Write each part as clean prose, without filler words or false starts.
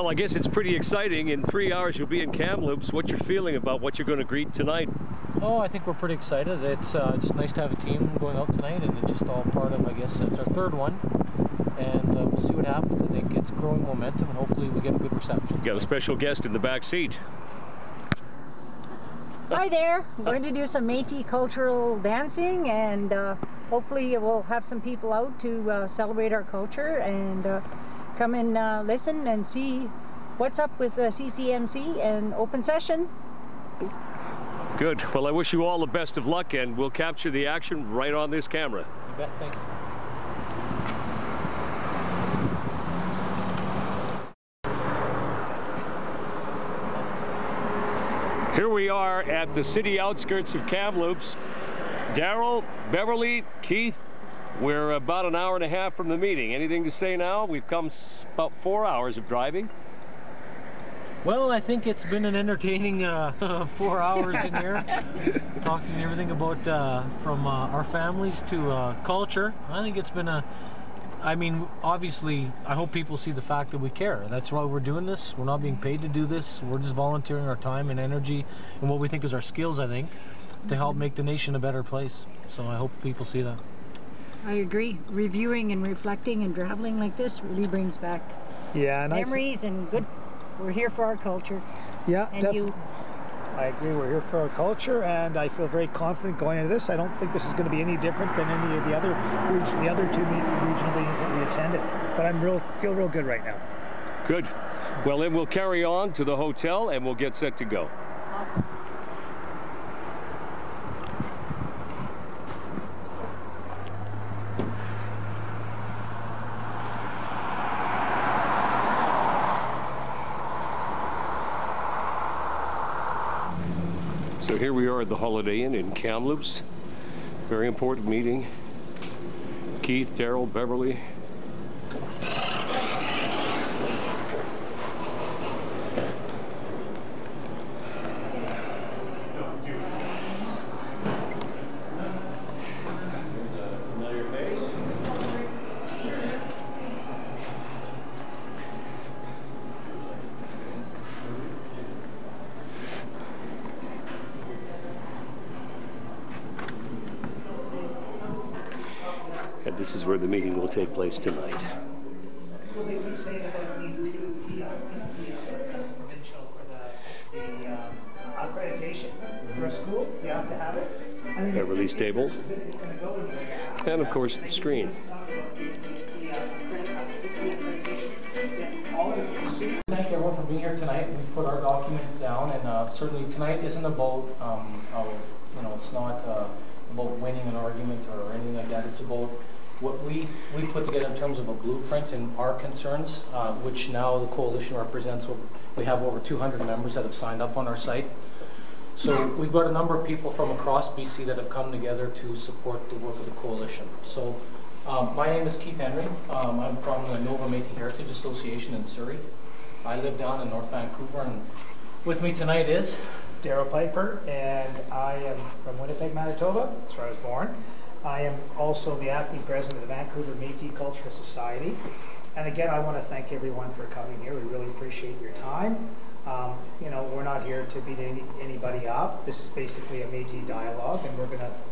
Well, I guess it's pretty exciting. In 3 hours you'll be in Kamloops. What's your feeling about what you're going to greet tonight? Oh, I think we're pretty excited. It's just nice to have a team going out tonight, and it's just all part of, I guess, it's our third one. And we'll see what happens. I think it's growing momentum, and hopefully we get a good reception. You got a special guest in the back seat. Hi there. We're going to do some Métis cultural dancing, and hopefully we'll have some people out to celebrate our culture and come and listen and see what's up with CCMC and open session. Good. Well, I wish you all the best of luck, and we'll capture the action right on this camera. You bet. Thanks. Here we are at the city outskirts of Kamloops. Daryl, Beverly, Keith, we're about an hour and a half from the meeting. Anything to say now? We've come about 4 hours of driving. Well, I think it's been an entertaining 4 hours in here, talking everything about from our families to culture. I think it's been I mean, obviously, I hope people see the fact that we care. That's why we're doing this. We're not being paid to do this. We're just volunteering our time and energy and what we think is our skills, I think, to help make the nation a better place. So I hope people see that. I agree. Reviewing and reflecting and traveling like this really brings back memories and good. We're here for our culture. Yeah, and I agree. We're here for our culture, and I feel very confident going into this. I don't think this is going to be any different than any of the other two regional meetings that we attended. But feel real good right now. Good. Well, then we'll carry on to the hotel, and we'll get set to go. Awesome. So here we are at the Holiday Inn in Kamloops. Very important meeting. Keith, Daryl, Beverly. Familiar face. And this is where the meeting will take place tonight. Well, they keep saying about the provincial for the accreditation for a school. You have to have it. Beverly's table. And of course the screen. Thank everyone for being here tonight. We've put our document down, and certainly tonight isn't about, it's not about winning an argument or anything like that. It's about what we put together in terms of a blueprint and our concerns, which now the coalition represents. We have over 200 members that have signed up on our site. So we've got a number of people from across BC that have come together to support the work of the coalition. So my name is Keith Henry. I'm from the Nova Métis Heritage Association in Surrey. I live down in North Vancouver, and with me tonight is Daryl Piper, and I am from Winnipeg, Manitoba. That's where I was born. I am also the acting president of the Vancouver Métis Cultural Society. And again, I want to thank everyone for coming here. We really appreciate your time. We're not here to beat anybody up. This is basically a Métis dialogue, and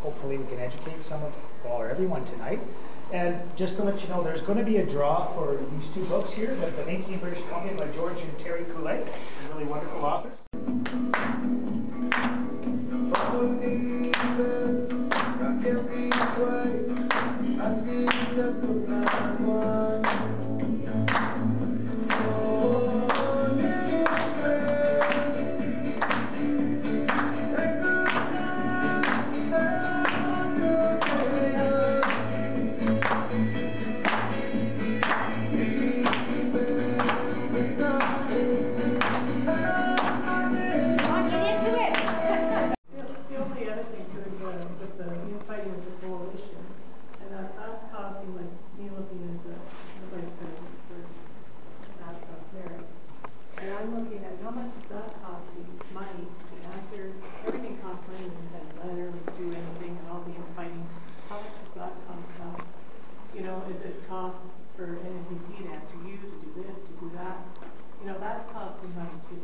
hopefully we can educate everyone tonight. And just to let you know, there's going to be a draw for these two books here, the Métis in British Columbia by George and Terry Coulet, some really wonderful authors. Is it cost for NSBC to answer you, to do this, to do that? that's costing money too.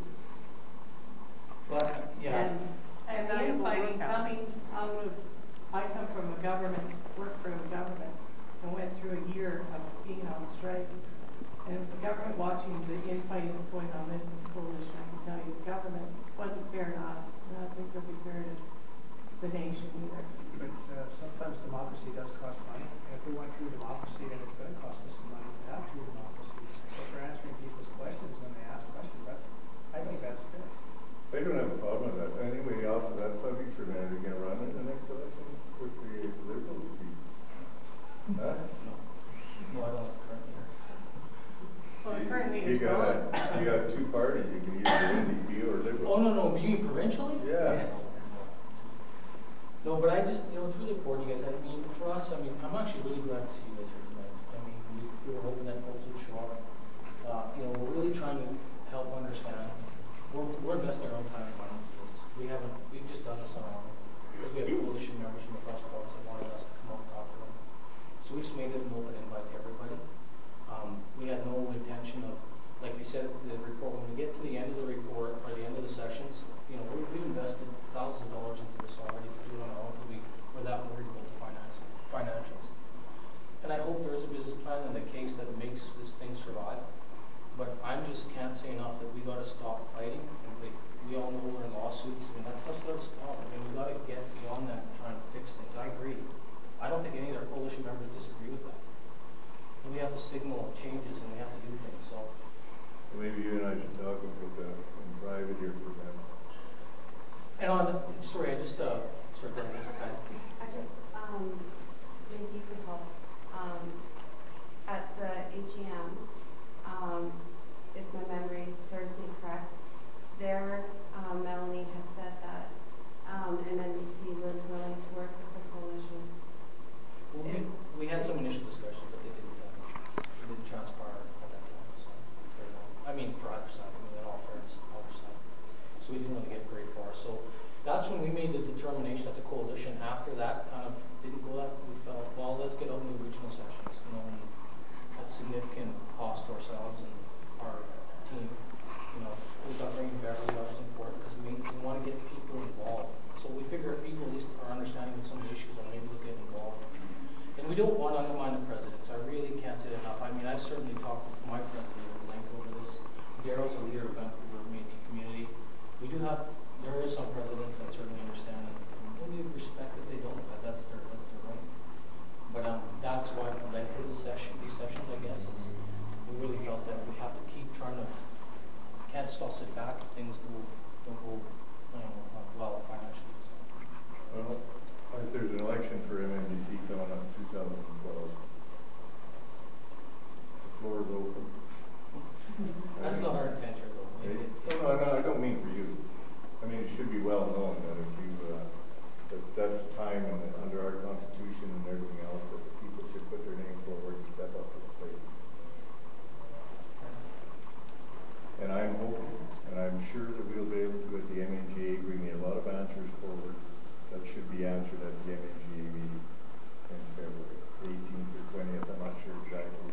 But, yeah. And the Valuable infighting work coming hours. out of, I come from a government, work for a government, and went through a year of being on strike. And the government watching the infighting that's going on this coalition, I can tell you, the government wasn't fair to us, and I don't think they'll be fair to the nation either. But sometimes democracy does cost money, and if we went through democracy, then it's gonna cost us some money to have true democracy. So for answering people's questions when they ask questions, I think that's fair. I don't have a problem with that. Anyway, off of that subject, for now, are you gonna run in the next election with the Liberals? Huh? No, I don't currently. Well, the current leader's You gone. got two parties, you can either NDP or Liberal. Oh, no, you mean provincially? Yeah. No, but I just, it's really important, you guys. I mean, for us, I'm actually really glad to see you guys here tonight. I mean, we were hoping that folks would show up. We're really trying to help understand. We're investing our own time and money into this. We've just done this on our own. Because we have coalition members from across province that wanted us to come out and talk to them. So we just made it an open invite to everybody. We had no intention of, like we said, the report, when we get to the end of the report, or the end of the sessions, we've invested thousands of dollars into this already to do it on our own, because we're that worried about the financials. And I hope there is a business plan and a case that makes this thing survive. But I just can't say enough that we gotta stop fighting. And we all know we're in lawsuits, that stuff's gotta stop. We gotta get beyond that and try and fix things. I agree. I don't think any of our coalition members disagree with that. We have to signal changes and we have to do things, so. Maybe you and I should talk about that in private here for a minute. And sorry, I just, sorry, go ahead. I just, maybe you could help. At the AGM, if my memory serves me correct, there, Melanie had said that, NBC was willing to work with the coalition. Well, we had some initial discussions, but they didn't transpire at that time, so. For either side, in all fairness, either side. So we didn't really get very far. So that's when we made the determination that the coalition, after that kind of didn't go that, we felt, well, let's get out into regional sessions, and that's significant cost to ourselves and our team. We thought bringing Beverly up was important because we want to get people involved. So we figure if people at least are understanding of some of the issues, or maybe they'll get involved. And we don't want to undermine the presidents. I really can't say it enough. I've certainly talked with my friend at length over this. Daryl's a leader of Vancouver Métis community. There is some presidents that certainly understand, and we respect that they don't. That's their right. But that's why we led to these sessions, I guess. We really felt that we have to keep trying to. Can't just all sit back if things don't go well financially. So. Well, if there's an election for MNBC coming up in 2012, the floor is open. That's not our intention, though. No, I don't mean for you. It should be well known that if you, that's time under our Constitution and everything else that the people should put their name forward and step up to the plate. And I'm hoping, and I'm sure that we'll be able to, at the MNGA, bring a lot of answers forward that should be answered at the MNGA meeting in February, 18th or 20th. I'm not sure exactly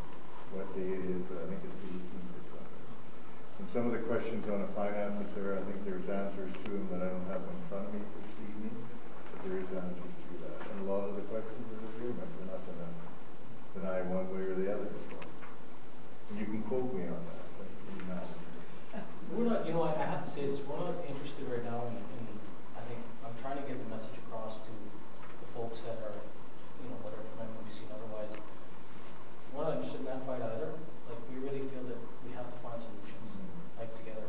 what day it is, but I think it's the 18th or 20th. And some of the questions on the finances there, I think there's answers to them that I don't have in front of me this evening, but there is answers to that. And a lot of the questions are agreement. We're not going to deny one way or the other. So. And you can quote me on that. We're not, I have to say this, we're not interested right now in I think I'm trying to get the message across to the folks that are, whatever, from MNBC and otherwise. We're not interested in that fight either. We really feel that we have to find solutions, together.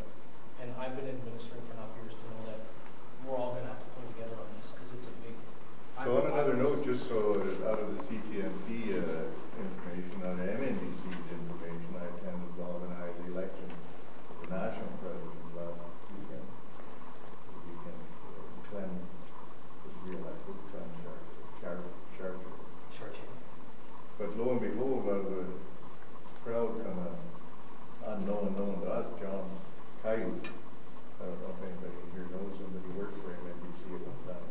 And I've been administering for enough years to know that we're all going to have to pull together on this because it's a big. So on another note, just so out of the CCMC information, on the MNBC's information, I attended Bob and I the election of the national president last weekend. Clem was re-elected, Clem Sharp. But lo and behold, out of the crowd come unknown to us, John Coyote. I don't know if anybody here knows him, but he worked for MNBC at one time.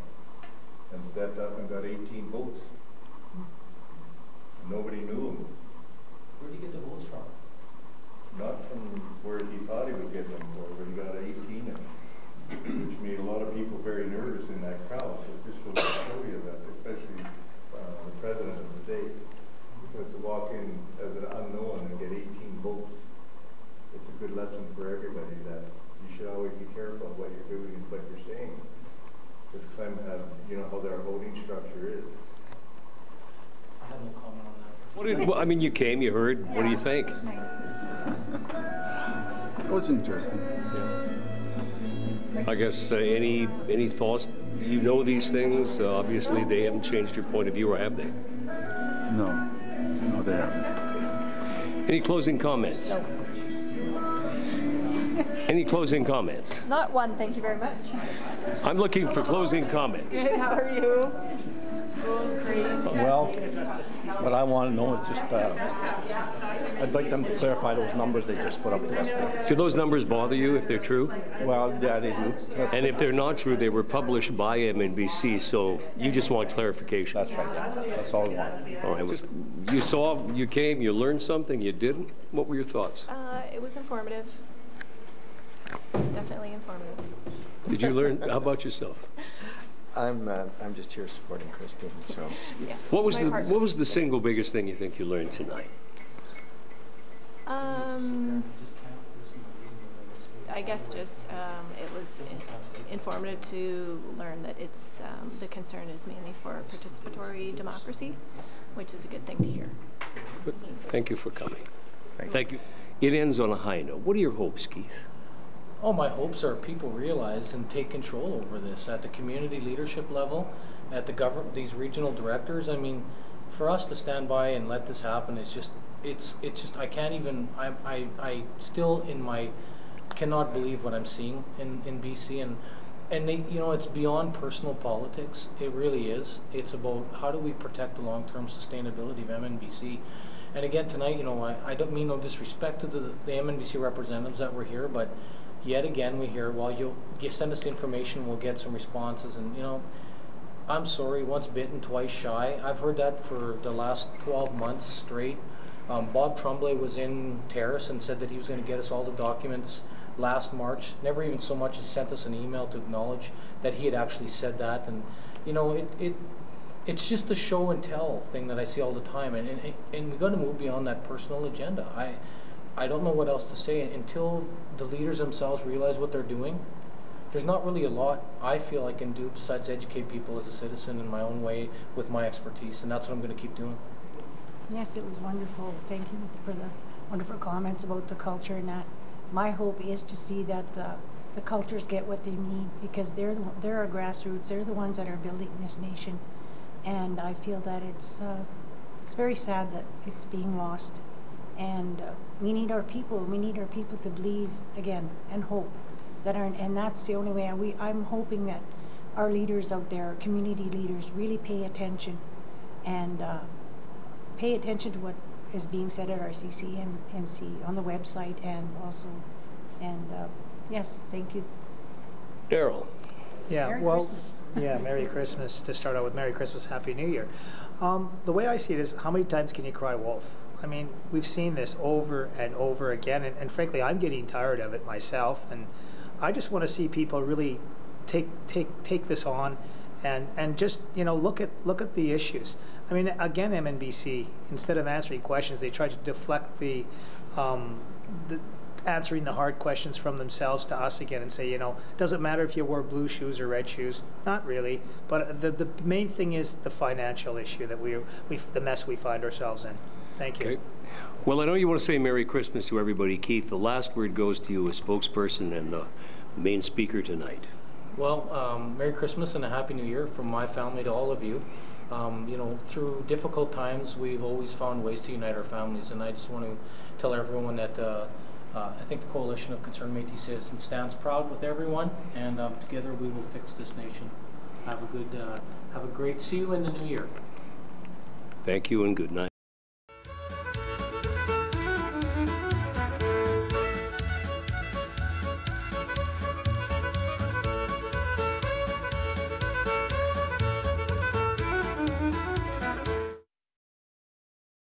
And stepped up and got 18 votes. And nobody knew him. Where did he get the votes from? Not from where he thought he was getting them for, but he got 18 of them, which made a lot of people very nervous in that crowd. So this will show you that, especially the president of the day, because to walk in as an unknown and get 18 votes, it's a good lesson for everybody that you should always be careful of what you're doing and what you're saying. Because Clem had, you know, how their voting structure is. I have no comment on that. Well, I mean, you came, you heard. What do you think? It was interesting. I guess any thoughts? You know these things. Obviously, they haven't changed your point of view, or have they? No, they haven't. Any closing comments? No. Any closing comments? Not one, thank you very much. I'm looking for closing comments. Good, how are you? School's crazy. Well, what I want to know is just, I'd like them to clarify those numbers they just put up to us there. Do those numbers bother you if they're true? Well, yeah, they do. And if they're not true, they were published by MNBC, so you just want clarification. That's right, that's all we want. All right. You came, you learned something, you didn't? What were your thoughts? It was informative. Definitely informative. Did you learn? How about yourself? I'm just here supporting Christine. So, yeah. What was the single biggest thing you think you learned tonight? I guess just it was informative to learn that it's the concern is mainly for participatory democracy, which is a good thing to hear. Good. Thank you for coming. Thank you. It ends on a high note. What are your hopes, Keith? Oh, my hopes are people realize and take control over this at the community leadership level, at the these regional directors. I mean, for us to stand by and let this happen, it's just I can't even, I still cannot believe what I'm seeing in BC, and they, you know, it's beyond personal politics. It really is. It's about how do we protect the long-term sustainability of MNBC. And again, tonight, you know, I don't mean no disrespect to the MNBC representatives that were here, but yet again, we hear, well, you send us the information, we'll get some responses, and you know, I'm sorry, once bitten, twice shy. I've heard that for the last 12 months straight. Bob Tremblay was in Terrace and said that he was going to get us all the documents last March. Never even so much as sent us an email to acknowledge that he had actually said that. And you know, it's just a show and tell thing that I see all the time, and we got to move beyond that personal agenda. I don't know what else to say until the leaders themselves realize what they're doing. There's not really a lot I feel I can do besides educate people as a citizen in my own way with my expertise, and that's what I'm going to keep doing. Yes, it was wonderful. Thank you for the wonderful comments about the culture and that. My hope is to see that the cultures get what they need, because they're our grassroots. They're the ones that are building this nation, and I feel that it's very sad that it's being lost. And we need our people. We need our people to believe again and hope and that's the only way. I'm hoping that our leaders out there, community leaders, really pay attention and pay attention to what is being said at our CCMC on the website and also. And yes, thank you. Daryl. Yeah, Merry well, Christmas. yeah, Merry Christmas. To start out with, Merry Christmas, Happy New Year. The way I see it is, how many times can you cry wolf? I mean, we've seen this over and over again, and frankly, I'm getting tired of it myself, and I just want to see people really take this on and just, you know, look at the issues. I mean, again, MNBC, instead of answering questions, they try to deflect the answering the hard questions from themselves to us again and say, you know, doesn't matter if you wore blue shoes or red shoes. Not really, but the main thing is the financial issue that the mess we find ourselves in. Thank you. Okay. Well, I know you want to say Merry Christmas to everybody. Keith, the last word goes to you as spokesperson and the main speaker tonight. Well, Merry Christmas and a Happy New Year from my family to all of you. You know, through difficult times, we've always found ways to unite our families, and I just want to tell everyone that I think the Coalition of Concerned Métis Citizens stands proud with everyone, and together we will fix this nation. Have a great, see you in the new year. Thank you and good night.